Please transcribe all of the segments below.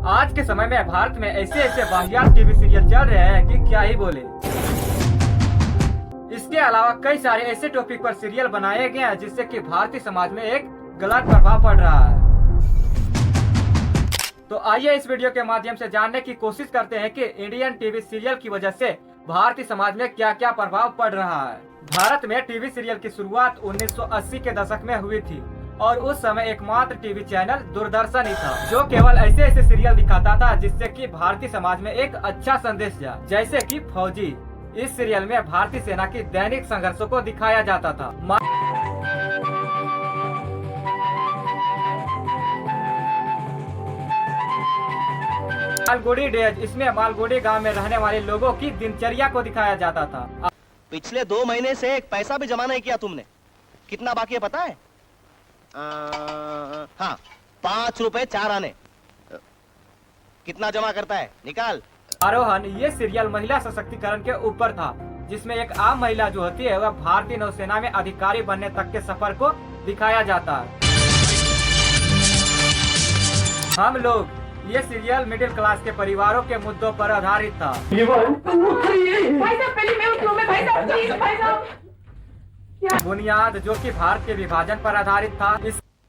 आज के समय में भारत में ऐसे ऐसे वाहियात टीवी सीरियल चल रहे हैं कि क्या ही बोले। इसके अलावा कई सारे ऐसे टॉपिक पर सीरियल बनाए गए हैं जिससे कि भारतीय समाज में एक गलत प्रभाव पड़ रहा है। तो आइए इस वीडियो के माध्यम से जानने की कोशिश करते हैं कि इंडियन टीवी सीरियल की वजह से भारतीय समाज में क्या क्या प्रभाव पड़ रहा है। भारत में टीवी सीरियल की शुरुआत 1980 के दशक में हुई थी और उस समय एकमात्र टीवी चैनल दूरदर्शन ही था जो केवल ऐसे ऐसे सीरियल दिखाता था जिससे कि भारतीय समाज में एक अच्छा संदेश जाए, जैसे कि फौजी। इस सीरियल में भारतीय सेना की दैनिक संघर्षों को दिखाया जाता था। मालगुडी डेज, इसमें मालगुडी गांव में रहने वाले लोगों की दिनचर्या को दिखाया जाता था। पिछले 2 महीने से एक पैसा भी जमा नहीं किया तुमने। कितना बाकी है पता है? हाँ, 5 रुपए 4 आने। कितना जमा करता है निकाल। आरोहण, ये सीरियल महिला सशक्तिकरण के ऊपर था, जिसमें एक आम महिला जो होती है वह भारतीय नौसेना में अधिकारी बनने तक के सफर को दिखाया जाता है। हम लोग, ये सीरियल मिडिल क्लास के परिवारों के मुद्दों पर आधारित था। बुनियाद, जो कि भारत के विभाजन पर आधारित था।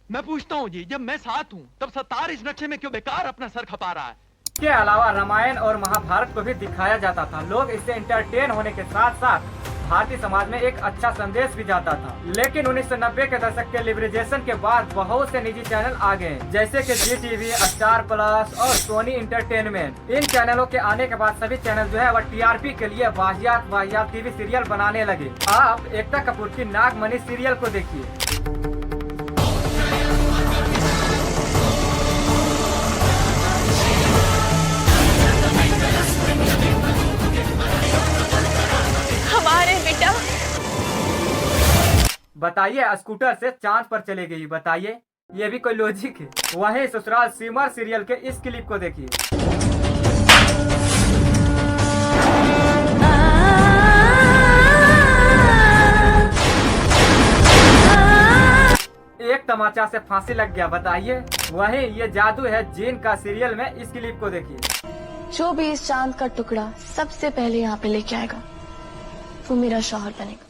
मैं पूछता हूँ जी, जब मैं साथ हूँ तब सत्तार इस नक्शे में क्यों बेकार अपना सर खपा रहा है? इसके अलावा रामायण और महाभारत को भी दिखाया जाता था। लोग इससे इंटरटेन होने के साथ साथ भारतीय समाज में एक अच्छा संदेश भी जाता था। लेकिन 1990 के दशक के लिबरेशन के बाद बहुत से निजी चैनल आ गए, जैसे कि जी टीवी, स्टार प्लस और सोनी इंटरटेनमेंट। इन चैनलों के आने के बाद सभी चैनल जो है वह टीआरपी के लिए वाहियात टीवी सीरियल बनाने लगे। आप एकता कपूर की नागमणि सीरियल को देखिए। बताइए, स्कूटर से चांद पर चले गई, बताइए ये भी कोई लॉजिक है? वहीं ससुराल सिमर सीरियल के इस क्लिप को देखिए। एक तमाचा से फांसी लग गया, बताइए। वहीं ये जादू है जीन का सीरियल में इस क्लिप को देखिए। जो भी इस चांद का टुकड़ा सबसे पहले यहाँ पे लेके आएगा वो मेरा शौहर बनेगा।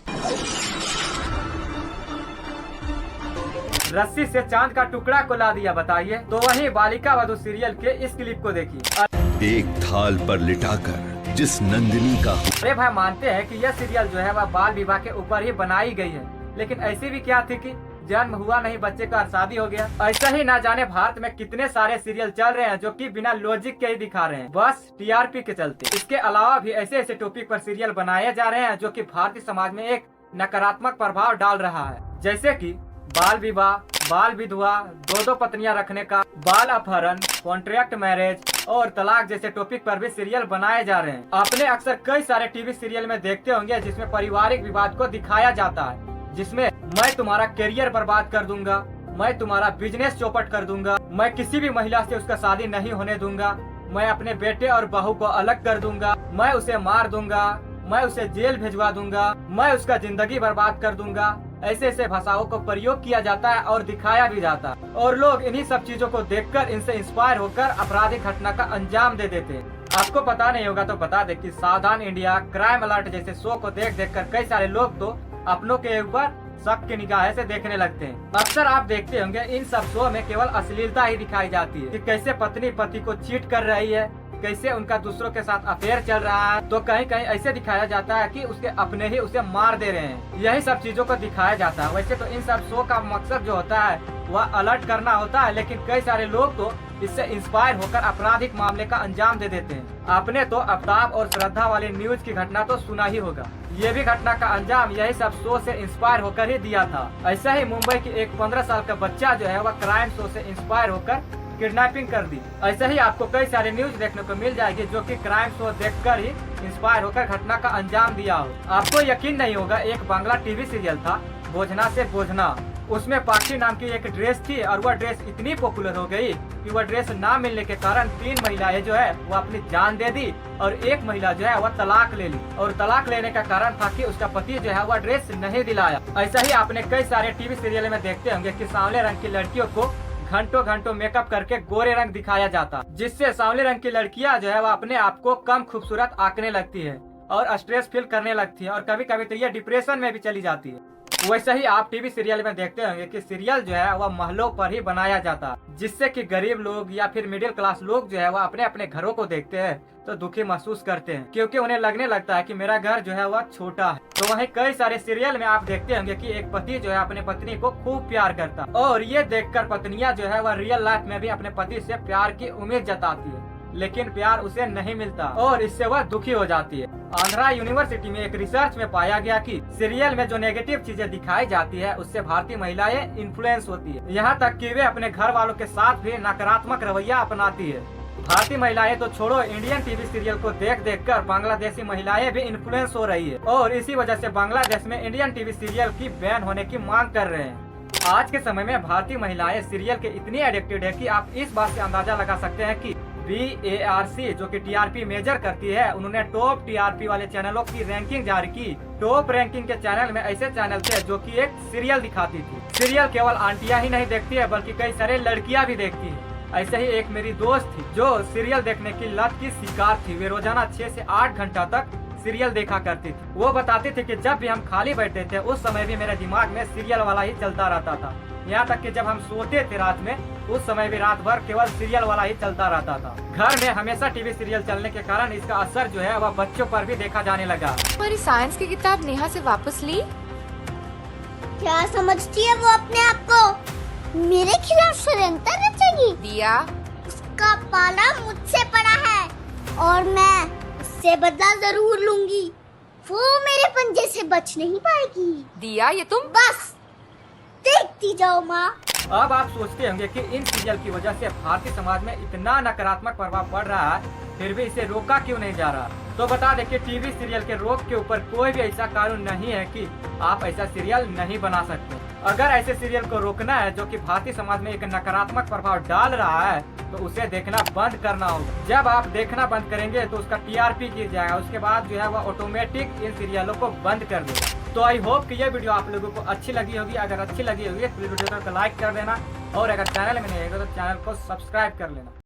रस्सी से चांद का टुकड़ा को ला दिया, बताइए। तो वहीं बालिका वधू सीरियल के इस क्लिप को देखिए। एक थाल पर लिटाकर जिस नंदिनी का। अरे भाई, मानते हैं कि यह सीरियल जो है वह बाल विवाह के ऊपर ही बनाई गई है, लेकिन ऐसी भी क्या थी कि जन्म हुआ नहीं, बच्चे का शादी हो गया। ऐसा ही ना जाने भारत में कितने सारे सीरियल चल रहे हैं जो कि बिना लॉजिक के ही दिखा रहे हैं, बस टीआरपी के चलते। इसके अलावा भी ऐसे ऐसे टॉपिक पर सीरियल बनाए जा रहे हैं जो कि भारतीय समाज में एक नकारात्मक प्रभाव डाल रहा है, जैसे कि बाल विवाह, बाल विधवा, 2 पत्नियां रखने का, बाल अपहरण, कॉन्ट्रैक्ट मैरिज और तलाक जैसे टॉपिक पर भी सीरियल बनाए जा रहे हैं। आपने अक्सर कई सारे टीवी सीरियल में देखते होंगे जिसमें पारिवारिक विवाद को दिखाया जाता है, जिसमें मैं तुम्हारा करियर बर्बाद कर दूंगा, मैं तुम्हारा बिजनेस चौपट कर दूंगा, मैं किसी भी महिला से उसका शादी नहीं होने दूंगा, मैं अपने बेटे और बहू को अलग कर दूंगा, मैं उसे मार दूंगा, मैं उसे जेल भिजवा दूंगा, मैं उसका जिंदगी बर्बाद कर दूंगा। ऐसे ऐसे भाषाओं को प्रयोग किया जाता है और दिखाया भी जाता है, और लोग इन्हीं सब चीजों को देखकर इनसे इंस्पायर होकर आपराधिक घटना का अंजाम दे देते हैं। आपको पता नहीं होगा तो बता दे कि सावधान इंडिया, क्राइम अलर्ट जैसे शो को देख देख कर कई सारे लोग तो अपनों के ऊपर शक की निगाह से देखने लगते हैं। अक्सर आप देखते होंगे इन सब शो में केवल अश्लीलता ही दिखाई जाती है कि कैसे पत्नी पति को चीट कर रही है, कैसे उनका दूसरों के साथ अफेयर चल रहा है, तो कहीं कहीं ऐसे दिखाया जाता है कि उसके अपने ही उसे मार दे रहे हैं। यही सब चीजों को दिखाया जाता है। वैसे तो इन सब शो का मकसद जो होता है वह अलर्ट करना होता है, लेकिन कई सारे लोग तो इससे इंस्पायर होकर आपराधिक मामले का अंजाम दे देते हैं। आपने तो आफ्ताब और श्रद्धा वाली न्यूज की घटना तो सुना ही होगा। ये भी घटना का अंजाम यही सब शो से इंस्पायर होकर ही दिया था। ऐसा ही मुंबई की एक 15 साल का बच्चा जो है वह क्राइम शो से इंस्पायर होकर किडनैपिंग कर दी। ऐसे ही आपको कई सारे न्यूज देखने को मिल जाएगी जो कि क्राइम शो देखकर ही इंस्पायर होकर घटना का अंजाम दिया हो। आपको यकीन नहीं होगा, एक बांग्ला टीवी सीरियल था बोझना से बोझना। उसमें पाखी नाम की एक ड्रेस थी और वह ड्रेस इतनी पॉपुलर हो गई कि वह ड्रेस ना मिलने के कारण 3 महिलाएं जो है वो अपनी जान दे दी और एक महिला जो है वह तलाक ले ली। और तलाक लेने का कारण था कि उसका पति जो है वह ड्रेस नहीं दिलाया। ऐसा ही आपने कई सारे टीवी सीरियल में देखते होंगे कि सांवले रंग की लड़कियों को घंटों घंटों मेकअप करके गोरे रंग दिखाया जाता, जिससे सांवले रंग की लड़कियां जो है वो अपने आप को कम खूबसूरत आंकने लगती है और स्ट्रेस फील करने लगती है और कभी कभी तो ये डिप्रेशन में भी चली जाती है। वैसे ही आप टीवी सीरियल में देखते होंगे कि सीरियल जो है वह महलों पर ही बनाया जाता, जिससे कि गरीब लोग या फिर मिडिल क्लास लोग जो है वह अपने अपने घरों को देखते हैं तो दुखी महसूस करते हैं, क्योंकि उन्हें लगने लगता है कि मेरा घर जो है वह छोटा है। तो वहीं कई सारे सीरियल में आप देखते होंगे कि एक पति जो है अपने पत्नी को खूब प्यार करता, और ये देखकर पत्नियां जो है वह रियल लाइफ में भी अपने पति से प्यार की उम्मीद जताती है, लेकिन प्यार उसे नहीं मिलता और इससे वह दुखी हो जाती है। आंध्रा यूनिवर्सिटी में एक रिसर्च में पाया गया कि सीरियल में जो नेगेटिव चीजें दिखाई जाती है उससे भारतीय महिलाएं इन्फ्लुएंस होती है, यहाँ तक कि वे अपने घर वालों के साथ भी नकारात्मक रवैया अपनाती है। भारतीय महिलाएं तो छोड़ो, इंडियन टीवी सीरियल को देख देख कर बांग्लादेशी महिलाएं भी इन्फ्लुएंस हो रही है और इसी वजह से बांग्लादेश में इंडियन टीवी सीरियल की बैन होने की मांग कर रहे हैं। आज के समय में भारतीय महिलाएं सीरियल के इतनी एडिक्टेड है कि आप इस बात से अंदाजा लगा सकते हैं कि BARC जो कि TRP मेजर करती है, उन्होंने टॉप TRP वाले चैनलों की रैंकिंग जारी की। टॉप रैंकिंग के चैनल में ऐसे चैनल थे जो कि एक सीरियल दिखाती थी। सीरियल केवल आंटियां ही नहीं देखती है बल्कि कई सारे लड़कियां भी देखती है। ऐसे ही एक मेरी दोस्त थी जो सीरियल देखने की लत की शिकार थी। वे रोजाना 6 से 8 घंटा तक सीरियल देखा करती थी। वो बताती थी कि जब भी हम खाली बैठते थे उस समय भी मेरे दिमाग में सीरियल वाला ही चलता रहता था। यहाँ तक कि जब हम सोते थे रात में उस समय भी रात भर केवल सीरियल वाला ही चलता रहता था। घर में हमेशा टीवी सीरियल चलने के कारण इसका असर जो है वह बच्चों पर भी देखा जाने लगा। हमारी साइंस की किताब नेहा से वापस ली। क्या समझती है वो अपने आप को? मेरे खिलाफ षड्यंत्र रचेगी? दिया, उसका पाला मुझसे पड़ा है और मैं उससे बदला जरूर लूंगी। वो मेरे पंजे से बच नहीं पाएगी। दिया, ये तुम बस देखती जाओ माँ। अब आप सोचते होंगे कि इन सीरियल की वजह से भारतीय समाज में इतना नकारात्मक प्रभाव पड़ रहा है, फिर भी इसे रोका क्यों नहीं जा रहा? तो बता दें कि टीवी सीरियल के रोक के ऊपर कोई भी ऐसा कानून नहीं है कि आप ऐसा सीरियल नहीं बना सकते। अगर ऐसे सीरियल को रोकना है जो कि भारतीय समाज में एक नकारात्मक प्रभाव डाल रहा है तो उसे देखना बंद करना होगा। जब आप देखना बंद करेंगे तो उसका TRP गिर जाएगा, उसके बाद जो है वह ऑटोमेटिक इन सीरियलों को बंद कर देगा। तो आई होप कि यह वीडियो आप लोगों को अच्छी लगी होगी। अगर अच्छी लगी होगी तो वीडियो को लाइक कर देना और अगर चैनल में नहीं है तो चैनल को सब्सक्राइब कर लेना।